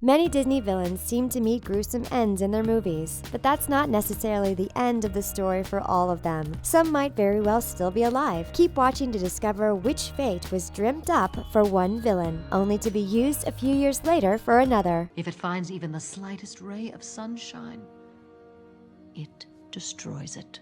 Many Disney villains seem to meet gruesome ends in their movies, but that's not necessarily the end of the story for all of them. Some might very well still be alive. Keep watching to discover which fate was dreamt up for one villain, only to be used a few years later for another. If it finds even the slightest ray of sunshine, it destroys it.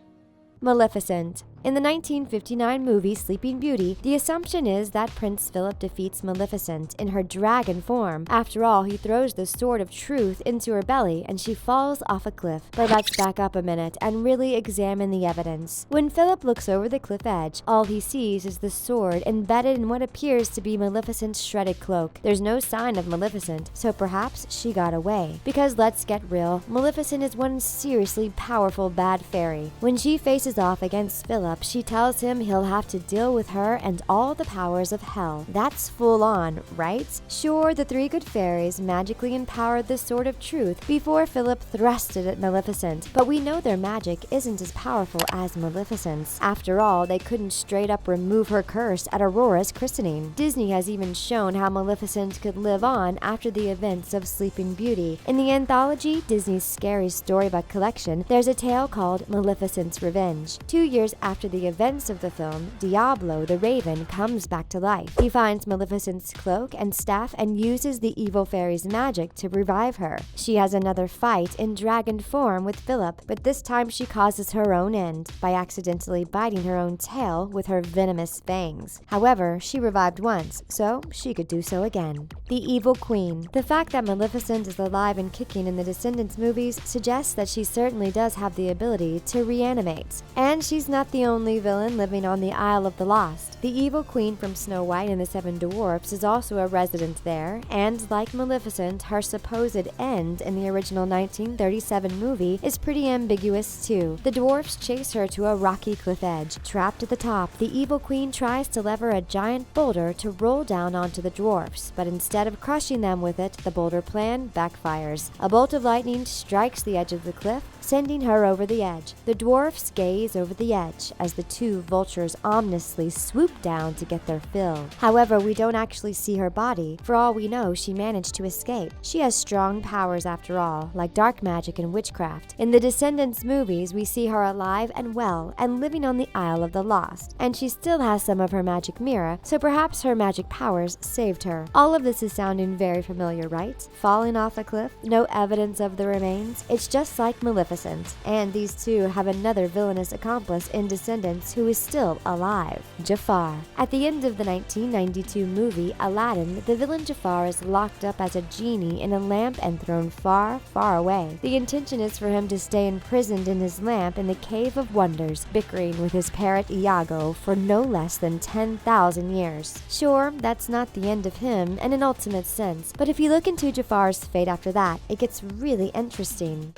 Maleficent. In the 1959 movie Sleeping Beauty, the assumption is that Prince Philip defeats Maleficent in her dragon form. After all, he throws the sword of truth into her belly and she falls off a cliff. But let's back up a minute and really examine the evidence. When Philip looks over the cliff edge, all he sees is the sword embedded in what appears to be Maleficent's shredded cloak. There's no sign of Maleficent, so perhaps she got away. Because let's get real, Maleficent is one seriously powerful bad fairy. When she faces off against Philip, she tells him he'll have to deal with her and all the powers of hell. That's full on, right? Sure, the three good fairies magically empowered the sword of truth before Philip thrust it at Maleficent, but we know their magic isn't as powerful as Maleficent's. After all, they couldn't straight up remove her curse at Aurora's christening. Disney has even shown how Maleficent could live on after the events of Sleeping Beauty. In the anthology Disney's Scary Storybook collection, there's a tale called Maleficent's Revenge. 2 years after the events of the film, Diablo the Raven comes back to life. He finds Maleficent's cloak and staff and uses the evil fairy's magic to revive her. She has another fight in dragon form with Philip, but this time she causes her own end by accidentally biting her own tail with her venomous fangs. However, she revived once, so she could do so again. The Evil Queen. The fact that Maleficent is alive and kicking in the Descendants movies suggests that she certainly does have the ability to reanimate. And she's not the only villain living on the Isle of the Lost. The Evil Queen from Snow White and the Seven Dwarfs is also a resident there, and like Maleficent, her supposed end in the original 1937 movie is pretty ambiguous too. The dwarfs chase her to a rocky cliff edge. Trapped at the top, the Evil Queen tries to lever a giant boulder to roll down onto the dwarfs, but instead of crushing them with it, the boulder plan backfires. A bolt of lightning strikes the edge of the cliff, sending her over the edge. The dwarfs gaze over the edge as the two vultures ominously swoop down to get their fill. However, we don't actually see her body. For all we know, she managed to escape. She has strong powers after all, like dark magic and witchcraft. In the Descendants movies, we see her alive and well and living on the Isle of the Lost. And she still has some of her magic mirror, so perhaps her magic powers saved her. All of this is sounding very familiar, right? Falling off a cliff, no evidence of the remains. It's just like Maleficent. And these two have another villainous accomplice in Descendants who is still alive, Jafar. At the end of the 1992 movie Aladdin, the villain Jafar is locked up as a genie in a lamp and thrown far, far away. The intention is for him to stay imprisoned in his lamp in the Cave of Wonders, bickering with his parrot Iago for no less than 10,000 years. Sure, that's not the end of him in an ultimate sense, but if you look into Jafar's fate after that, it gets really interesting.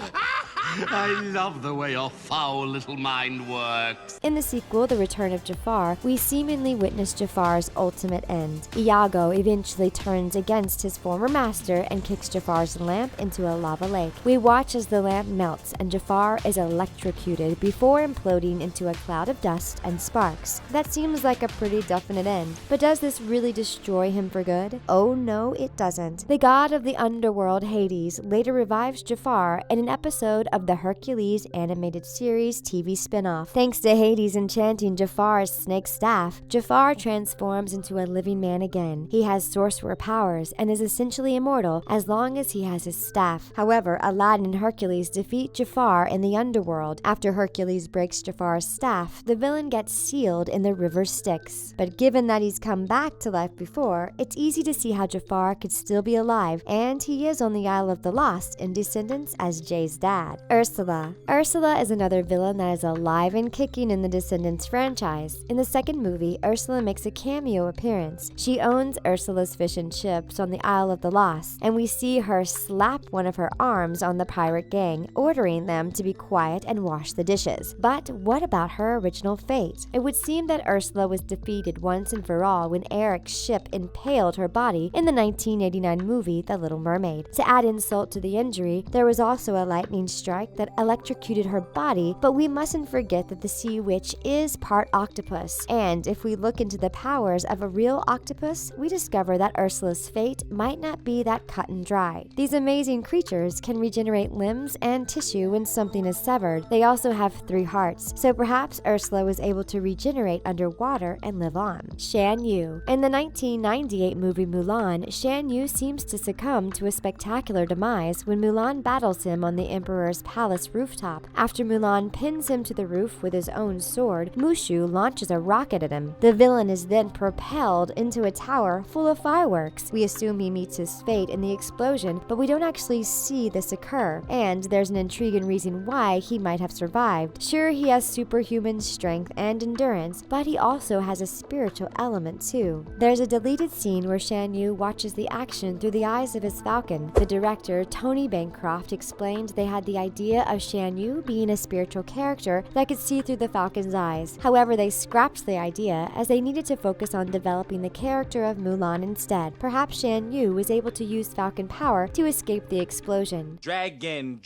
I love the way your foul little mind works. In the sequel, The Return of Jafar, we seemingly witness Jafar's ultimate end. Iago eventually turns against his former master and kicks Jafar's lamp into a lava lake. We watch as the lamp melts and Jafar is electrocuted before imploding into a cloud of dust and sparks. That seems like a pretty definite end, but does this really destroy him for good? Oh no, it doesn't. The god of the underworld, Hades, later revives Jafar in an episode of the Hercules animated series TV spin-off. Thanks to Hades enchanting Jafar's snake staff, Jafar transforms into a living man again. He has sorcerer powers and is essentially immortal as long as he has his staff. However, Aladdin and Hercules defeat Jafar in the underworld. After Hercules breaks Jafar's staff, the villain gets sealed in the river Styx. But given that he's come back to life before, it's easy to see how Jafar could still be alive, and he is on the Isle of the Lost in Descendants as Jay's dad. Ursula. Ursula is another villain that is alive and kicking in the Descendants franchise. In the second movie, Ursula makes a cameo appearance. She owns Ursula's fish and chips on the Isle of the Lost, and we see her slap one of her arms on the pirate gang, ordering them to be quiet and wash the dishes. But what about her original fate? It would seem that Ursula was defeated once and for all when Eric's ship impaled her body in the 1989 movie The Little Mermaid. To add insult to the injury, there was also a lightning strike strike that electrocuted her body, but we mustn't forget that the sea witch is part octopus, and if we look into the powers of a real octopus, we discover that Ursula's fate might not be that cut and dry. These amazing creatures can regenerate limbs and tissue when something is severed. They also have 3 hearts, so perhaps Ursula was able to regenerate underwater and live on. Shanyu. In the 1998 movie Mulan, Shanyu seems to succumb to a spectacular demise when Mulan battles him on the Emperor's palace rooftop. After Mulan pins him to the roof with his own sword, Mushu launches a rocket at him. The villain is then propelled into a tower full of fireworks. We assume he meets his fate in the explosion, but we don't actually see this occur, and there's an intriguing reason why he might have survived. Sure, he has superhuman strength and endurance, but he also has a spiritual element too. There's a deleted scene where Shanyu watches the action through the eyes of his falcon. The director, Tony Bancroft, explained they had the idea of Shanyu being a spiritual character that could see through the falcon's eyes. However, they scrapped the idea as they needed to focus on developing the character of Mulan instead. Perhaps Shanyu was able to use falcon power to escape the explosion. Dragon,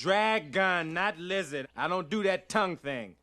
not lizard. I don't do that tongue thing.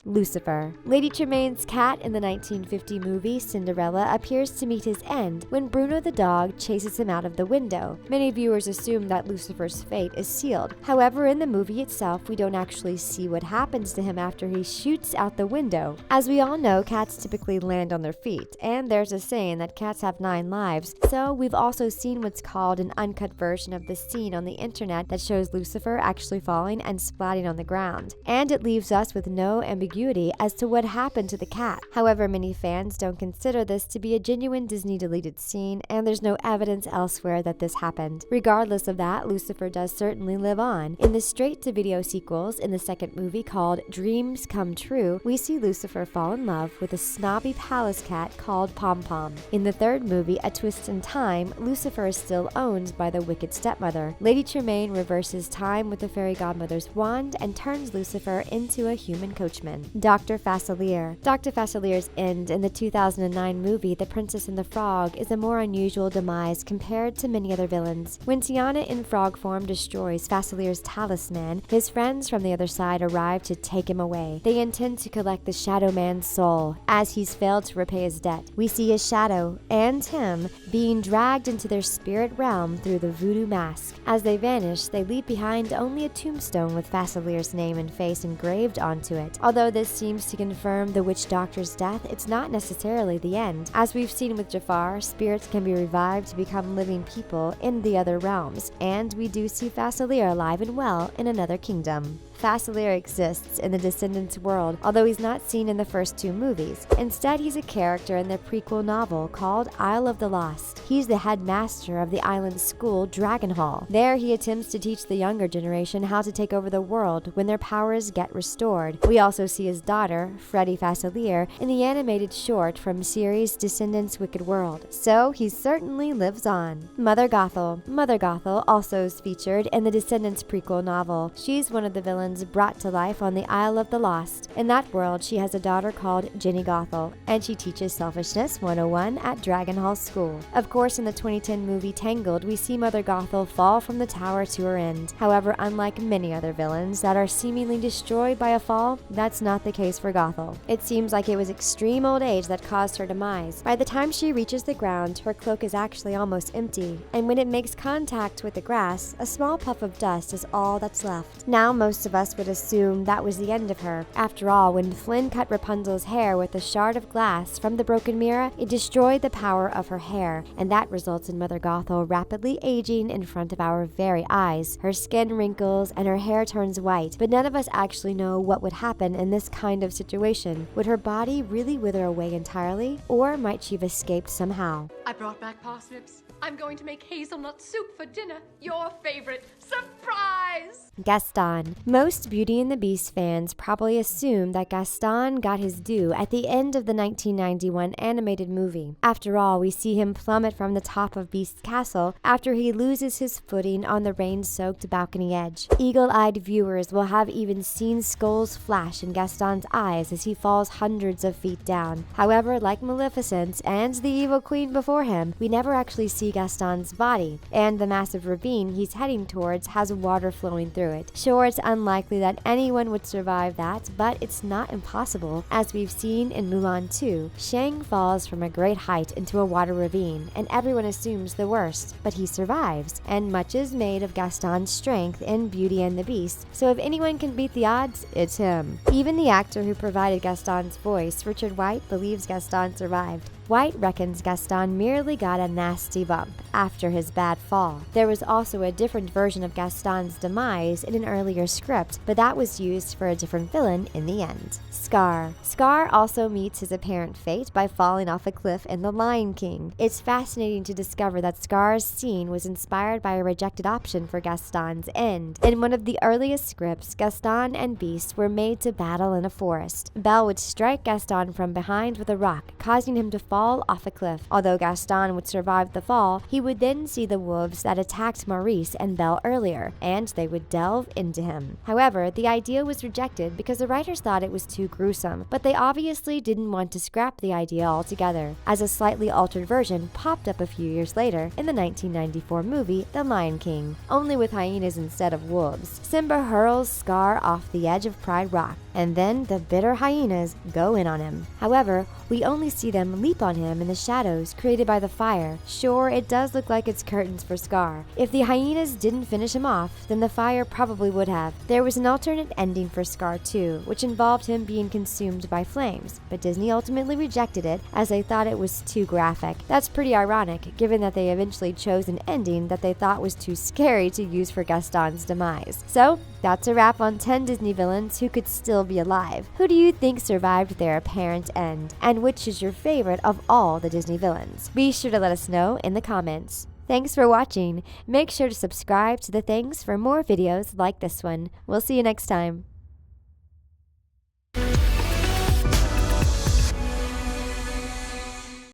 Lucifer. Lady Tremaine's cat in the 1950 movie Cinderella appears to meet his end when Bruno the dog chases him out of the window. Many viewers assume that Lucifer's fate is sealed. However, in the movie itself, we don't actually see what happens to him after he shoots out the window. As we all know, cats typically land on their feet, and there's a saying that cats have 9 lives, so we've also seen what's called an uncut version of the scene on the internet that shows Lucifer actually falling and splatting on the ground. And it leaves us with no ambiguity as to what happened to the cat. However, many fans don't consider this to be a genuine Disney deleted scene, and there's no evidence elsewhere that this happened. Regardless of that, Lucifer does certainly live on. In the straight-to-video sequels, in the second movie called Dreams Come True, we see Lucifer fall in love with a snobby palace cat called Pom Pom. In the third movie, A Twist in Time, Lucifer is still owned by the wicked stepmother. Lady Tremaine reverses time with the fairy godmother's wand and turns Lucifer into a human coachman. Dr. Facilier. Dr. Facilier's end in the 2009 movie The Princess and the Frog is a more unusual demise compared to many other villains. When Tiana in frog form destroys Facilier's talisman, his friends from the other side arrive to take him away. They intend to collect the Shadow Man's soul, as he's failed to repay his debt. We see his shadow, and him, being dragged into their spirit realm through the voodoo mask. As they vanish, they leave behind only a tombstone with Facilier's name and face engraved onto it. Although this seems to confirm the witch doctor's death, it's not necessarily the end. As we've seen with Jafar, spirits can be revived to become living people in the other realms, and we do see Facilier alive and well in another kingdom. Facilier exists in the Descendants world, although he's not seen in the first 2 movies. Instead, he's a character in the prequel novel called Isle of the Lost. He's the headmaster of the island's school, Dragon Hall. There, he attempts to teach the younger generation how to take over the world when their powers get restored. We also see his daughter, Freddie Facilier, in the animated short from series Descendants Wicked World. So, he certainly lives on. Mother Gothel. Mother Gothel also is featured in the Descendants prequel novel. She's one of the villains brought to life on the Isle of the Lost. In that world, she has a daughter called Jenny Gothel, and she teaches Selfishness 101 at Dragon Hall School. Of course, in the 2010 movie Tangled, we see Mother Gothel fall from the tower to her end. However, unlike many other villains that are seemingly destroyed by a fall, that's not the case for Gothel. It seems like it was extreme old age that caused her demise. By the time she reaches the ground, her cloak is actually almost empty, and when it makes contact with the grass, a small puff of dust is all that's left. Now, most of us would assume that was the end of her. After all, when Flynn cut Rapunzel's hair with a shard of glass from the broken mirror, it destroyed the power of her hair, and that results in Mother Gothel rapidly aging in front of our very eyes. Her skin wrinkles and her hair turns white, but none of us actually know what would happen in this kind of situation. Would her body really wither away entirely, or might she have escaped somehow? I brought back parsnips. I'm going to make hazelnut soup for dinner. Your favorite. Surprise! Gaston. Most Beauty and the Beast fans probably assume that Gaston got his due at the end of the 1991 animated movie. After all, we see him plummet from the top of Beast's castle after he loses his footing on the rain-soaked balcony edge. Eagle-eyed viewers will have even seen skulls flash in Gaston's eyes as he falls hundreds of feet down. However, like Maleficent and the evil queen before him, we never actually see see Gaston's body, and the massive ravine he's heading towards has water flowing through it. Sure, it's unlikely that anyone would survive that, but it's not impossible. As we've seen in Mulan 2, Shang falls from a great height into a water ravine, and everyone assumes the worst, but he survives, and much is made of Gaston's strength in Beauty and the Beast, so if anyone can beat the odds, it's him. Even the actor who provided Gaston's voice, Richard White, believes Gaston survived. White reckons Gaston merely got a nasty bump after his bad fall. There was also a different version of Gaston's demise in an earlier script, but that was used for a different villain in the end. Scar. Scar also meets his apparent fate by falling off a cliff in The Lion King. It's fascinating to discover that Scar's scene was inspired by a rejected option for Gaston's end. In one of the earliest scripts, Gaston and Beast were made to battle in a forest. Belle would strike Gaston from behind with a rock, causing him to fall off a cliff. Although Gaston would survive the fall, he would then see the wolves that attacked Maurice and Belle earlier, and they would delve into him. However, the idea was rejected because the writers thought it was too gruesome, but they obviously didn't want to scrap the idea altogether, as a slightly altered version popped up a few years later in the 1994 movie The Lion King, only with hyenas instead of wolves. Simba hurls Scar off the edge of Pride Rock, and then the bitter hyenas go in on him. However, we only see them leap on him in the shadows created by the fire. Sure, it does look like it's curtains for Scar. If the hyenas didn't finish him off, then the fire probably would have. There was an alternate ending for Scar too, which involved him being consumed by flames, but Disney ultimately rejected it as they thought it was too graphic. That's pretty ironic, given that they eventually chose an ending that they thought was too scary to use for Gaston's demise. So, that's a wrap on 10 Disney villains who could still be alive. Who do you think survived their apparent end? And which is your favorite of all the Disney villains? Be sure to let us know in the comments. Thanks for watching. Make sure to subscribe to The Things for more videos like this one. We'll see you next time.